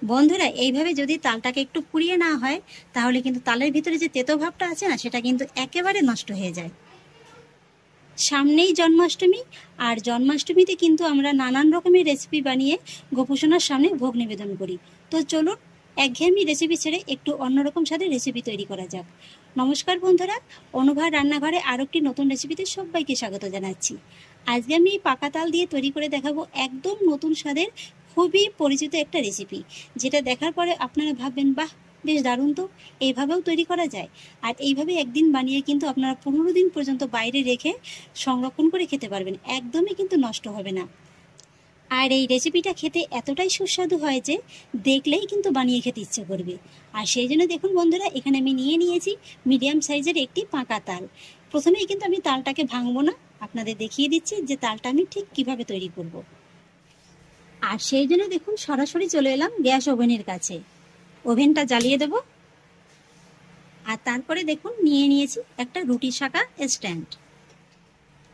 বন্ধুরা, এইভাবে যদি তালটাকে একটু পুড়িয়ে না হয় তাহলে কিন্তু তালের ভিতরে যে তেতো ভাবটা আছে না, সেটা কিন্তু একেবারে নষ্ট হয়ে যায়। সামনেই জন্মাষ্টমী, আর জন্মাষ্টমীতে কিন্তু আমরা নানান রকমের রেসিপি বানিয়ে গোপুসোনার সামনে ভোগ নিবেদন করি। তো চলুন, একঘেয়েমি রেসিপি ছেড়ে একটু অন্যরকম স্বাদের রেসিপি তৈরি করা যাক। নমস্কার বন্ধুরা, অনুভার রান্নাঘরে আরও একটি নতুন রেসিপিতে সবাইকে স্বাগত জানাচ্ছি। আজকে আমি এই পাকা তাল দিয়ে তৈরি করে দেখাবো একদম নতুন স্বাদের খুবই পরিচিত একটা রেসিপি, যেটা দেখার পরে আপনারা ভাববেন, বাহ, বেশ দারুণ তো, এইভাবেও তৈরি করা যায়। আর এইভাবে একদিন বানিয়ে কিন্তু আপনারা 15 দিন পর্যন্ত বাইরে রেখে সংরক্ষণ করে খেতে পারবেন, একদমই কিন্তু নষ্ট হবে না। আর এই রেসিপিটা খেতে এতটাই সুস্বাদু হয় যে দেখলেই কিন্তু বানিয়ে খেতে ইচ্ছে করবে। আর সেই জন্য দেখুন বন্ধুরা, এখানে আমি নিয়েছি মিডিয়াম সাইজের একটি পাকা তাল। প্রথমেই কিন্তু আমি তালটাকে ভাঙবো না, আপনাদের দেখিয়ে দিচ্ছি যে তালটা আমি ঠিক কিভাবে তৈরি করব। আর সেই জন্য দেখুন সরাসরি চলে এলাম গ্যাস ওভেনের কাছে। ওভেনটা জ্বালিয়ে দেব। আর তারপরে দেখুন নিয়েছি একটা রুটি শাকা স্ট্যান্ড।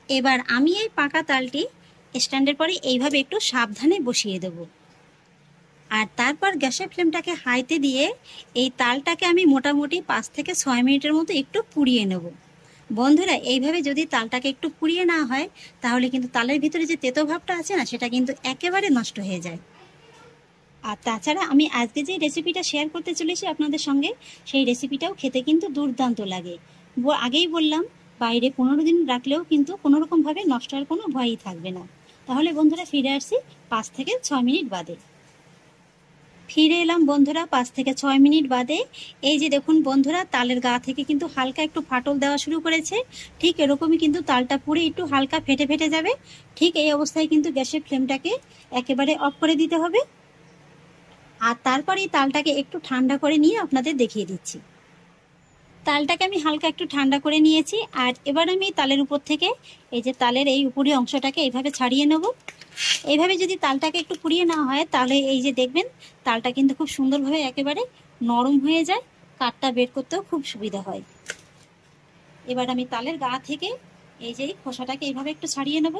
এবার আমি এই পাকা তালটি স্ট্যান্ডের পরে এইভাবে একটু সাবধানে বসিয়ে দেব। আর তারপর গ্যাসের ফ্লেমটাকে হাইতে দিয়ে এই তালটাকে আমি মোটামুটি 5 থেকে 6 মিনিটের মতো একটু পুড়িয়ে নেব। বন্ধুরা, এইভাবে যদি তালটাকে একটু পুড়িয়ে না হয় তাহলে কিন্তু তালের ভিতরে যে তেতো ভাবটা আছে না, সেটা কিন্তু একেবারে নষ্ট হয়ে যায়। আর তাছাড়া আমি আজকে যে রেসিপিটা শেয়ার করতে চলেছি আপনাদের সঙ্গে, সেই রেসিপিটাও খেতে কিন্তু দুর্দান্ত লাগে। আগেই বললাম, বাইরে 15 দিন রাখলেও কিন্তু কোনোরকমভাবে নষ্ট হওয়ার কোনো ভয়ই থাকবে না। তাহলে বন্ধুরা ফিরে আসছি 5 থেকে 6 মিনিট বাদে। ফিরে এলাম বন্ধুরা 5 থেকে 6 মিনিট বাদে। এই যে দেখুন বন্ধুরা, তালের গা থেকে কিন্তু হালকা একটু ফাটল দেওয়া শুরু করেছে। ঠিক এরকমই কিন্তু তালটা পুড়ে একটু হালকা ফেটে ফেটে যাবে। ঠিক এই অবস্থায় কিন্তু গ্যাসের ফ্লেমটাকে একেবারে অফ করে দিতে হবে। আর তারপরে এই তালটাকে একটু ঠান্ডা করে নিয়ে আপনাদের দেখিয়ে দিচ্ছি। তালটাকে আমি হালকা একটু ঠান্ডা করে নিয়েছি। আর এবার আমি তালের উপর থেকে এই যে তালের এই উপরি অংশটাকে এইভাবে ছাড়িয়ে নেব। এইভাবে যদি তালটাকে একটু পুড়িয়ে নেওয়া হয় তাহলে এই যে দেখবেন তালটা কিন্তু খুব সুন্দরভাবে একেবারে নরম হয়ে যায়, কাঠটা বের করতেও খুব সুবিধা হয়। এবার আমি তালের গা থেকে এই যে খোসাটাকে এইভাবে একটু ছাড়িয়ে নেব।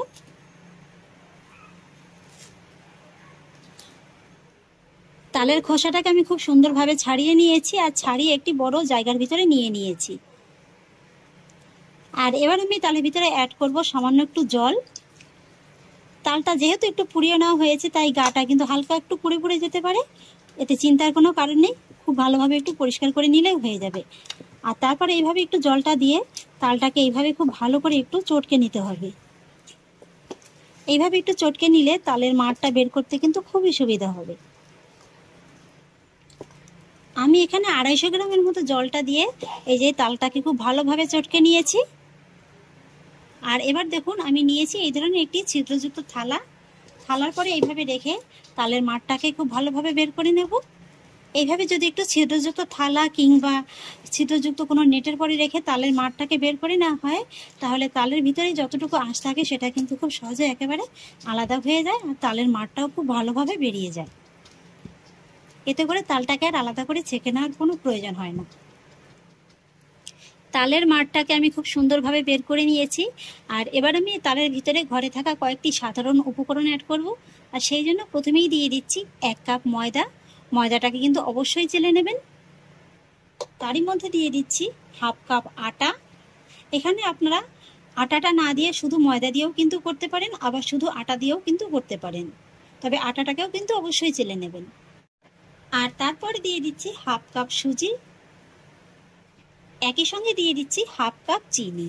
তালের খোসাটাকে আমি খুব সুন্দরভাবে ছাড়িয়ে নিয়েছি, আর ছাড়িয়ে একটি বড় জায়গার ভিতরে নিয়েছি। আর এবার আমি তালের ভিতরে অ্যাড করব সামান্য একটু জল। তালটা যেহেতু একটু পুড়িয়ে নেওয়া হয়েছে তাই গাটা কিন্তু হালকা একটু পুড়ে পুড়ে যেতে পারে, এতে চিন্তার কোনো কারণ নেই। খুব ভালোভাবে একটু পরিষ্কার করে নিলেই হয়ে যাবে। আর তারপরে এইভাবে একটু জলটা দিয়ে তালটাকে এইভাবে খুব ভালো করে একটু চটকে নিতে হবে। এইভাবে একটু চটকে নিলে তালের মাড়টা বের করতে কিন্তু খুবই সুবিধা হবে। আমি এখানে 250 গ্রামের মতো জলটা দিয়ে এই যে তালটাকে খুব ভালোভাবে চটকে নিয়েছি। আর এবার দেখুন আমি নিয়েছি এই ধরনের একটি ছিদ্রযুক্ত থালা। থালার পরে এইভাবে রেখে তালের মাড়টাকে খুব ভালোভাবে বের করে নেব। এইভাবে যদি একটু ছিদ্রযুক্ত থালা কিংবা ছিদ্রযুক্ত কোনো নেটের পরে রেখে তালের মাড়টাকে বের করে না হয় তাহলে তালের ভিতরে যতটুকু আঁশ থাকে সেটা কিন্তু খুব সহজে একেবারে আলাদা হয়ে যায়, আর তালের মাড়টাও খুব ভালোভাবে বেরিয়ে যায়। এতে করে তালটাকে আর আলাদা করে ছেঁকে নেওয়ার কোনো প্রয়োজন হয় না। তালের মাড়টাকে আমি খুব সুন্দরভাবে বের করে নিয়েছি। আর এবার আমি তালের ভিতরে ঘরে থাকা কয়েকটি সাধারণ উপকরণ অ্যাড করব। আর সেই জন্য প্রথমেই দিয়ে দিচ্ছি 1 কাপ ময়দা। ময়দাটাকে কিন্তু অবশ্যই চেলে নেবেন। তারই মধ্যে দিয়ে দিচ্ছি 1/2 কাপ আটা। এখানে আপনারা আটাটা না দিয়ে শুধু ময়দা দিয়েও কিন্তু করতে পারেন, আবার শুধু আটা দিয়েও কিন্তু করতে পারেন, তবে আটাটাকেও কিন্তু অবশ্যই চেলে নেবেন। আর তারপরে দিয়ে দিচ্ছি 1/2 কাপ সুজি। একই সঙ্গে দিয়ে দিচ্ছি 1/2 কাপ চিনি।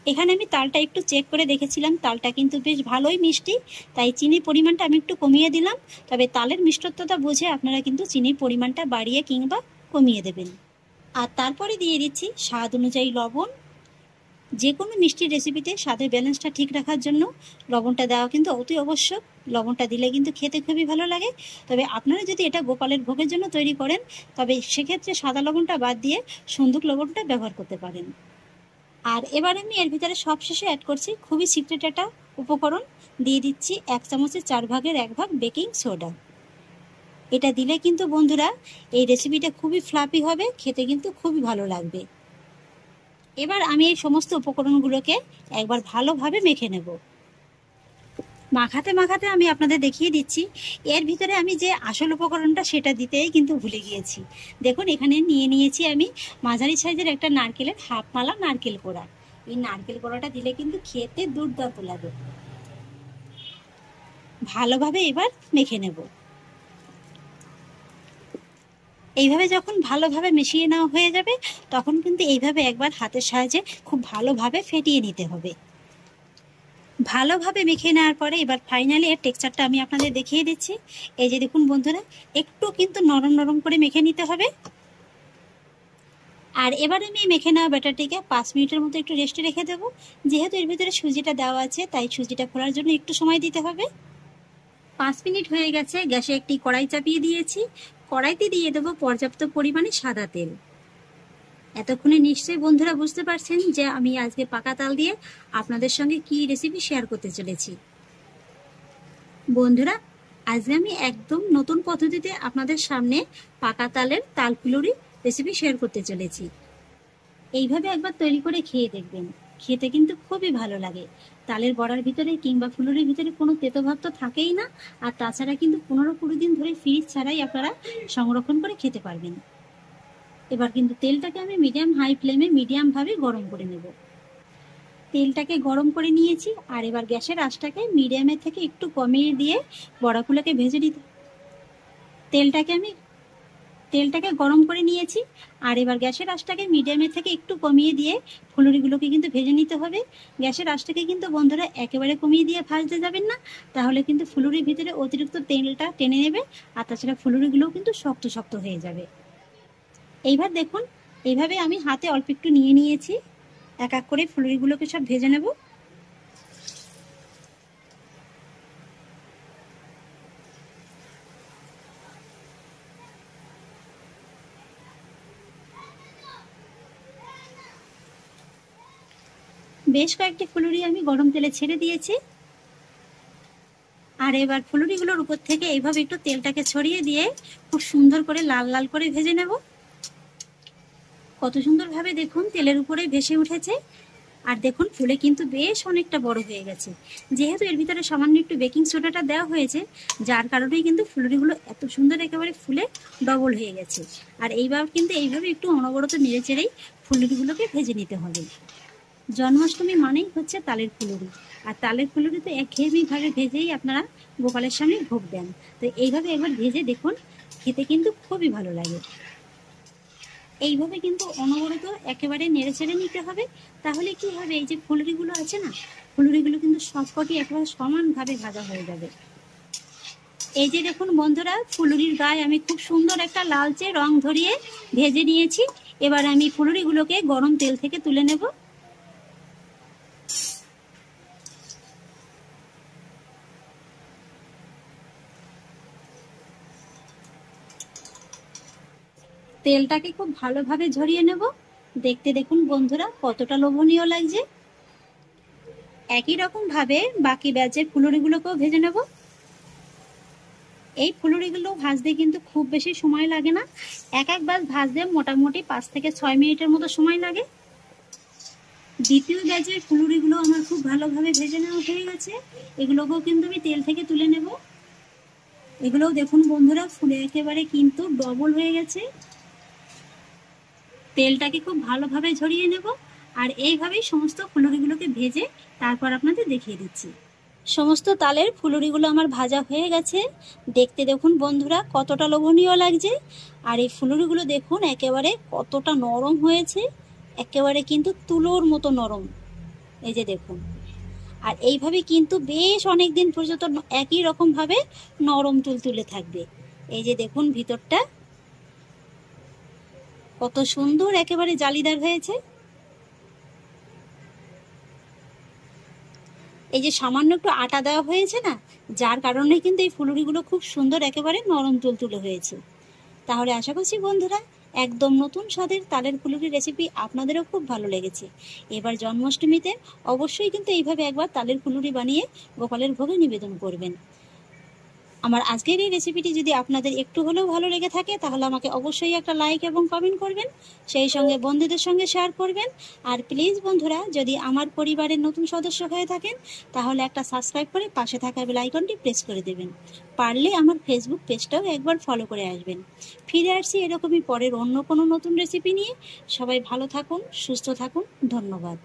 এখানে আমি তালটা একটু চেক করে দেখেছিলাম, তালটা কিন্তু বেশ ভালোই মিষ্টি, তাই চিনির পরিমাণটা আমি একটু কমিয়ে দিলাম। তবে তালের মিষ্টত্বটা বুঝে আপনারা কিন্তু চিনির পরিমাণটা বাড়িয়ে কিংবা কমিয়ে দেবেন। আর তারপরে দিয়ে দিচ্ছি স্বাদ অনুযায়ী লবণ। যে কোনো মিষ্টির রেসিপিতে স্বাদের ব্যালেন্সটা ঠিক রাখার জন্য লবণটা দেওয়া কিন্তু অতি আবশ্যক। লবণটা দিলে কিন্তু খেতে খুবই ভালো লাগে। তবে আপনারা যদি এটা গোপালের ভোগের জন্য তৈরি করেন তবে সেক্ষেত্রে সাদা লবণটা বাদ দিয়ে সন্দুক লবণটা ব্যবহার করতে পারেন। আর এবার আমি এর ভিতরে সবশেষে অ্যাড করছি খুবই সিক্রেট একটা উপকরণ, দিয়ে দিচ্ছি 1 চামচের 4 ভাগের 1 ভাগ বেকিং সোডা। এটা দিলে কিন্তু বন্ধুরা এই রেসিপিটা খুবই ফ্লাফি হবে, খেতে কিন্তু খুবই ভালো লাগবে। এবার আমি এই সমস্ত উপকরণগুলোকে একবার ভালোভাবে মেখে নেব। মাখাতে মাখাতে আমি আপনাদের দেখিয়ে দিচ্ছি। এর ভিতরে আমি যে আসল উপকরণটা সেটা দিতেই কিন্তু ভুলে গিয়েছি। দেখুন এখানে নিয়ে নিয়েছি আমি মাঝারি সাইজের একটা নারকেলের হাফ মালা নারকেল কোড়া। এই নারকেল কোড়াটা দিলে কিন্তু খেতে দুর্দান্ত লাগে। ভালোভাবে এবার মেখে নেব। এইভাবে যখন ভালোভাবে মিশিয়ে নেওয়া হয়ে যাবে তখন কিন্তু এইভাবে একবার হাতের সাহায্যে খুব ভালোভাবে ফেটিয়ে নিতে হবে। ভালোভাবে মেখে নেওয়ার পরে এবার ফাইনালি এর টেক্সচারটা আমি আপনাদের দেখিয়ে দিচ্ছি। এই যে দেখুন বন্ধুরা, একটু কিন্তু নরম নরম করে মেখে নিতে হবে। আর এবার আমি মেখে নেওয়া ব্যাটারটিকে 5 মিনিটের মতো একটু রেস্টে রেখে দেবো। যেহেতু এর ভিতরে সুজিটা দেওয়া আছে তাই সুজিটা ফোলার জন্য একটু সময় দিতে হবে। 5 মিনিট হয়ে গেছে, গ্যাসে একটি কড়াই চাপিয়ে দিয়েছি। কড়াইতে দিয়ে দেবো পর্যাপ্ত পরিমাণে সাদা তেল। এতক্ষণে নিশ্চয়ই বন্ধুরা বুঝতে পারছেন যে আমি আজকে পাকা তাল দিয়ে আপনাদের সঙ্গে কি রেসিপি শেয়ার করতে চলেছি। বন্ধুরা, আজকে আমি একদম নতুন পদ্ধতিতে আপনাদের সামনে পাকা তালের তাল ফুলুরি রেসিপি শেয়ার করতে চলেছি। এইভাবে একবার তৈরি করে খেয়ে দেখবেন, খেতে কিন্তু খুবই ভালো লাগে। তালের বড়ার ভিতরে কিংবা ফুলুরির ভিতরে কোনো তেতো ভাব তো থাকেই না। আর তাছাড়া কিন্তু 15-20 দিন ধরে ফ্রিজ ছাড়াই আপনারা সংরক্ষণ করে খেতে পারবেন। এবার কিন্তু তেলটাকে আমি মিডিয়াম হাই ফ্লেমে মিডিয়ামভাবে গরম করে নেব। তেলটাকে গরম করে নিয়েছি আর এবার গ্যাসের আঁচটাকে মিডিয়ামের থেকে একটু কমিয়ে দিয়ে বড়াগুলোকে ভেজে নিতে। তেলটাকে গরম করে নিয়েছি আর এবার গ্যাসের আঁচটাকে মিডিয়ামের থেকে একটু কমিয়ে দিয়ে ফুলুরিগুলোকে কিন্তু ভেজে নিতে হবে। গ্যাসের আঁচটাকে কিন্তু বন্ধুরা একেবারে কমিয়ে দিয়ে ভাজতে যাবেন না, তাহলে কিন্তু ফুলুরির ভিতরে অতিরিক্ত তেলটা টেনে নেবে আর তাছাড়া ফুলুরিগুলোও কিন্তু শক্ত শক্ত হয়ে যাবে। এইবার দেখুন, এইভাবে আমি হাতে অল্প একটু নিয়ে নিয়েছি। এক এক করে ফুলুরিগুলোকে সব ভেজে নেব। বেশ কয়েকটি ফুলুরি আমি গরম তেলে ছেড়ে দিয়েছি। আর এবার ফুলুরিগুলোর উপর থেকে এইভাবে একটু তেলটাকে ছড়িয়ে দিয়ে খুব সুন্দর করে লাল লাল করে ভেজে নেব। কত সুন্দরভাবে দেখুন তেলের উপরে ভেসে উঠেছে। আর দেখুন ফুলে কিন্তু বেশ অনেকটা বড় হয়ে গেছে। যেহেতু এর ভিতরে সামান্য একটু বেকিং সোডাটা দেওয়া হয়েছে, যার কারণেই কিন্তু ফুলুরিগুলো এত সুন্দর একেবারে ফুলে ডবল হয়ে গেছে। আর এইবার কিন্তু এইভাবে একটু অনবরত নেড়ে চেড়েই ফুলুরিগুলোকে ভেজে নিতে হবে। জন্মাষ্টমী মানেই হচ্ছে তালের ফুলুরি, আর তালের ফুলুরি তো একঘেয়েমিভাবে ভেজেই আপনারা গোপালের সামনে ভোগ দেন। তো এইভাবে একবার ভেজে দেখুন, খেতে কিন্তু খুবই ভালো লাগে। এইভাবে কিন্তু অনবরত একেবারে নেড়ে চেড়ে নিতে হবে। তাহলে কি হবে, এই যে ফুলুরিগুলো আছে না, ফুলুরিগুলো কিন্তু সবকটি একেবারে সমানভাবে ভাজা হয়ে যাবে। এই যে দেখুন বন্ধুরা, ফুলুরির গায়ে আমি খুব সুন্দর একটা লালচে রং ধরিয়ে ভেজে নিয়েছি। এবার আমি ফুলুরিগুলোকে গরম তেল থেকে তুলে নেব। তেলটাকে খুব ভালোভাবে ঝরিয়ে নেব। দেখতে দেখুন বন্ধুরা কতটা লোভনীয় লাগছে। একই রকম ভাবে বাকি ব্যাচের ফুলুরিগুলোকেও ভেজে নেব। এই ফুলুরিগুলো ভাজতে কিন্তু খুব বেশি সময় লাগে না। এক এক ব্যাচ ভাজতে মোটামুটি 5 থেকে 6 মিনিটের মতো সময় লাগে। দ্বিতীয় ব্যাচের ফুলুরিগুলো আমার খুব ভালোভাবে ভেজে নেওয়া হয়ে গেছে। এগুলোকেও কিন্তু আমি তেল থেকে তুলে নেব। এগুলোও দেখুন বন্ধুরা ফুলে একেবারে কিন্তু ডবল হয়ে গেছে। তেলটাকে খুব ভালোভাবে ঝরিয়ে নেব আর এইভাবেই সমস্ত ফুলুরিগুলোকে ভেজে তারপর আপনাদের দেখিয়ে দিচ্ছি। সমস্ত তালের ফুলুরিগুলো আমার ভাজা হয়ে গেছে। দেখতে দেখুন বন্ধুরা কতটা লোভনীয় লাগছে। আর এই ফুলুরিগুলো দেখুন একেবারে কতটা নরম হয়েছে, একেবারে কিন্তু তুলোর মতো নরম। এই যে দেখুন, আর এইভাবে কিন্তু বেশ অনেক দিন পর্যন্ত একই রকমভাবে নরম তুলতুলে থাকবে। এই যে দেখুন ভিতরটা কত সুন্দর একেবারে জালিদার হয়েছে। এই যে সামান্য একটু আটা দেওয়া হয়েছে না, যার কারণে কিন্তু এই ফুলুরিগুলো খুব সুন্দর একেবারে নরম তুলতুলে হয়েছে। তাহলে আশা করছি বন্ধুরা একদম নতুন স্বাদের তালের ফুলুরি রেসিপি আপনাদেরও খুব ভালো লেগেছে। এবার জন্মাষ্টমীতে অবশ্যই কিন্তু এইভাবে একবার তালের ফুলুরি বানিয়ে গোপালের ভোগে নিবেদন করবেন। আমার আজকের এই রেসিপিটি যদি আপনাদের একটু হলেও ভালো লেগে থাকে তাহলে আমাকে অবশ্যই একটা লাইক এবং কমেন্ট করবেন, সেই সঙ্গে বন্ধুদের সঙ্গে শেয়ার করবেন। আর প্লিজ বন্ধুরা, যদি আমার পরিবারের নতুন সদস্য হয়ে থাকেন তাহলে একটা সাবস্ক্রাইব করে পাশে থাকা বেল আইকনটি প্রেস করে দেবেন। পারলে আমার ফেসবুক পেজটাও একবার ফলো করে আসবেন। ফিরে আসছি এরকমই পরের অন্য কোনো নতুন রেসিপি নিয়ে। সবাই ভালো থাকুন, সুস্থ থাকুন, ধন্যবাদ।